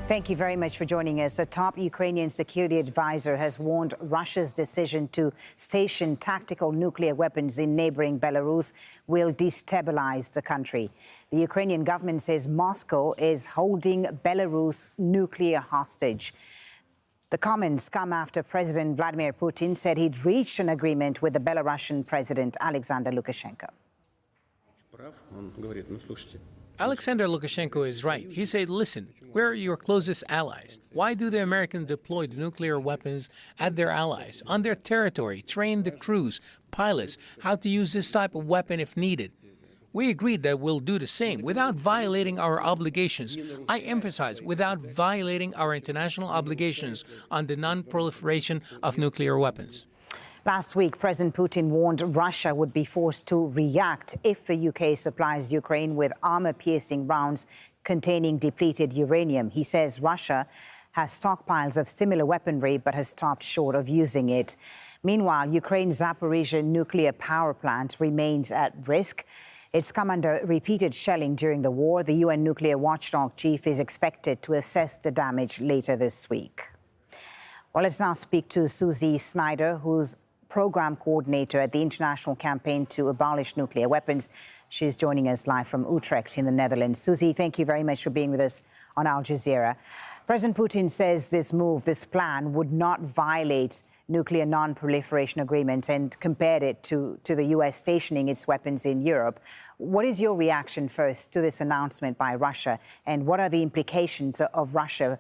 Thank you very much for joining us. A top Ukrainian security advisor has warned Russia's decision to station tactical nuclear weapons in neighboring Belarus will destabilize the country. The Ukrainian government says Moscow is holding Belarus nuclear hostage. The comments come after President Vladimir Putin said he'd reached an agreement with the Belarusian President Alexander Lukashenko. Alexander Lukashenko is right. He said, listen, we're your closest allies. Why do the Americans deploy the nuclear weapons at their allies, on their territory, train the crews, pilots, how to use this type of weapon if needed? We agreed that we'll do the same without violating our obligations. I emphasize, without violating our international obligations on the non-proliferation of nuclear weapons. Last week, President Putin warned Russia would be forced to react if the UK supplies Ukraine with armor-piercing rounds containing depleted uranium. He says Russia has stockpiles of similar weaponry but has stopped short of using it. Meanwhile, Ukraine's Zaporizhzhia nuclear power plant remains at risk. It's come under repeated shelling during the war. The UN nuclear watchdog chief is expected to assess the damage later this week. Well, let's now speak to Susie Snyder, who's program coordinator at the international campaign to abolish nuclear weapons. She's joining us live from Utrecht in the Netherlands. Susie, thank you very much for being with us on Al Jazeera. President Putin says this move, this plan, would not violate nuclear non-proliferation agreements and compared it to the U.S. stationing its weapons in Europe. What is your reaction first to this announcement by Russia, and what are the implications of Russia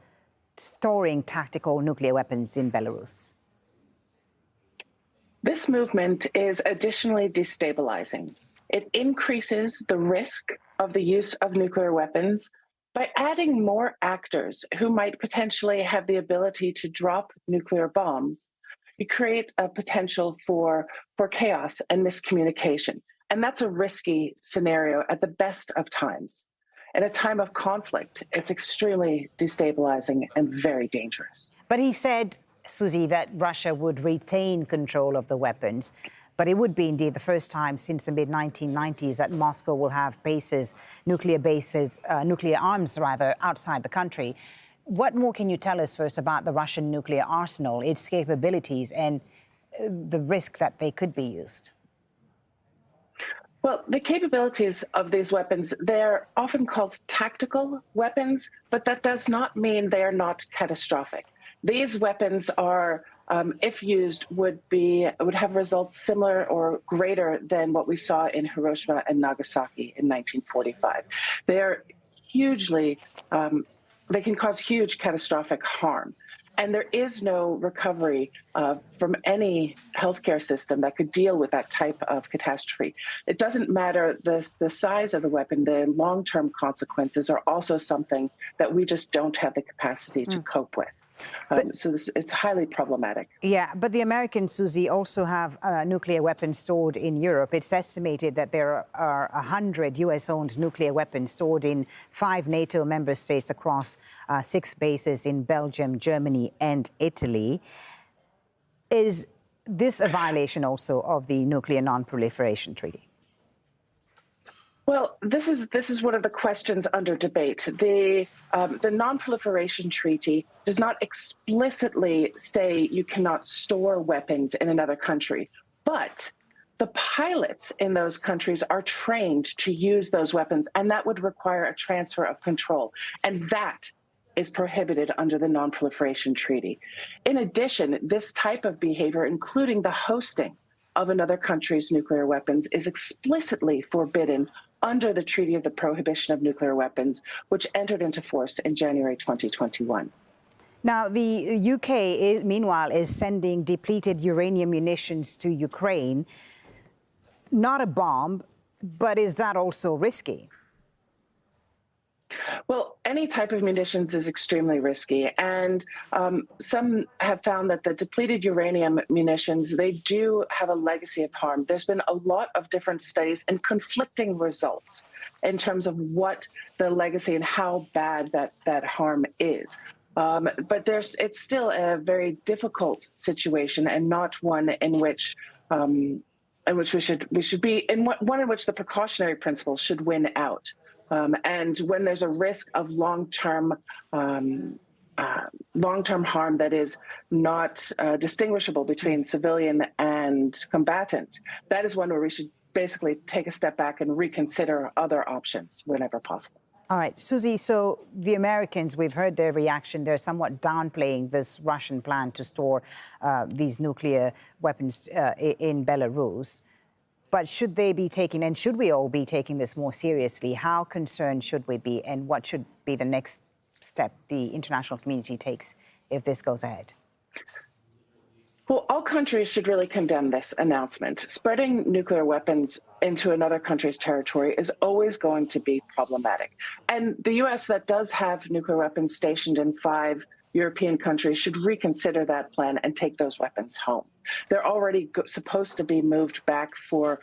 storing tactical nuclear weapons in Belarus? This movement is additionally destabilizing. It increases the risk of the use of nuclear weapons by adding more actors who might potentially have the ability to drop nuclear bombs. You create a potential for chaos and miscommunication. And that's a risky scenario at the best of times. In a time of conflict, it's extremely destabilizing and very dangerous. But he said, Susie, that Russia would retain control of the weapons, but it would be indeed the first time since the mid-1990s that Moscow will have nuclear arms, outside the country. What more can you tell us first about the Russian nuclear arsenal, its capabilities, and the risk that they could be used? Well, the capabilities of these weapons, they're often called tactical weapons, but that does not mean they are not catastrophic. These weapons are, if used, would have results similar or greater than what we saw in Hiroshima and Nagasaki in 1945. They are hugely, they can cause huge catastrophic harm. And there is no recovery from any healthcare system that could deal with that type of catastrophe. It doesn't matter the size of the weapon, the long-term consequences are also something that we just don't have the capacity to cope with. It's highly problematic. Yeah, but the Americans, Susie, also have nuclear weapons stored in Europe. It's estimated that there are 100 US-owned nuclear weapons stored in 5 NATO member states across 6 bases in Belgium, Germany and Italy. Is this a violation also of the Nuclear Non-Proliferation Treaty? Well, this is one of the questions under debate. The Non-Proliferation Treaty does not explicitly say you cannot store weapons in another country, but the pilots in those countries are trained to use those weapons, and that would require a transfer of control, and that is prohibited under the Non-Proliferation Treaty. In addition, this type of behavior, including the hosting of another country's nuclear weapons, is explicitly forbidden under the Treaty of the Prohibition of Nuclear Weapons, which entered into force in January 2021. Now, the UK, meanwhile, is sending depleted uranium munitions to Ukraine. Not a bomb, but is that also risky? Well, any type of munitions is extremely risky, and some have found that the depleted uranium munitions, they do have a legacy of harm. There's been a lot of different studies and conflicting results in terms of what the legacy and how bad that harm is. But it's still a very difficult situation, and not one in which we should be one in which the precautionary principle should win out. And when there's a risk of long-term harm that is not distinguishable between civilian and combatant, that is one where we should basically take a step back and reconsider other options whenever possible. All right, Susie, so the Americans, we've heard their reaction. They're somewhat downplaying this Russian plan to store these nuclear weapons in Belarus. But should they be taking, and should we all be taking this more seriously? How concerned should we be, and what should be the next step the international community takes if this goes ahead? Well, all countries should really condemn this announcement. Spreading nuclear weapons into another country's territory is always going to be problematic. And the U.S. that does have nuclear weapons stationed in 5 European countries should reconsider that plan and take those weapons home. They're already supposed to be moved back for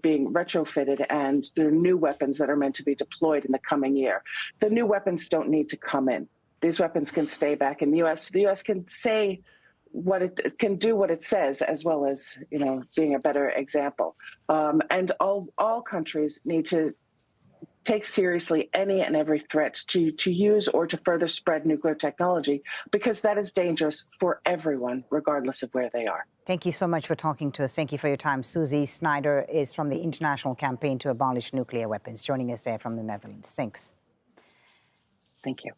being retrofitted, and there are new weapons that are meant to be deployed in the coming year. The new weapons don't need to come in. These weapons can stay back in the U.S. The U.S. can say what it can do, what it says, as well as, being a better example. And all countries need to take seriously any and every threat to use or to further spread nuclear technology, because that is dangerous for everyone, regardless of where they are. Thank you so much for talking to us. Thank you for your time. Susie Snyder is from the International Campaign to Abolish Nuclear Weapons, joining us there from the Netherlands. Thanks. Thank you.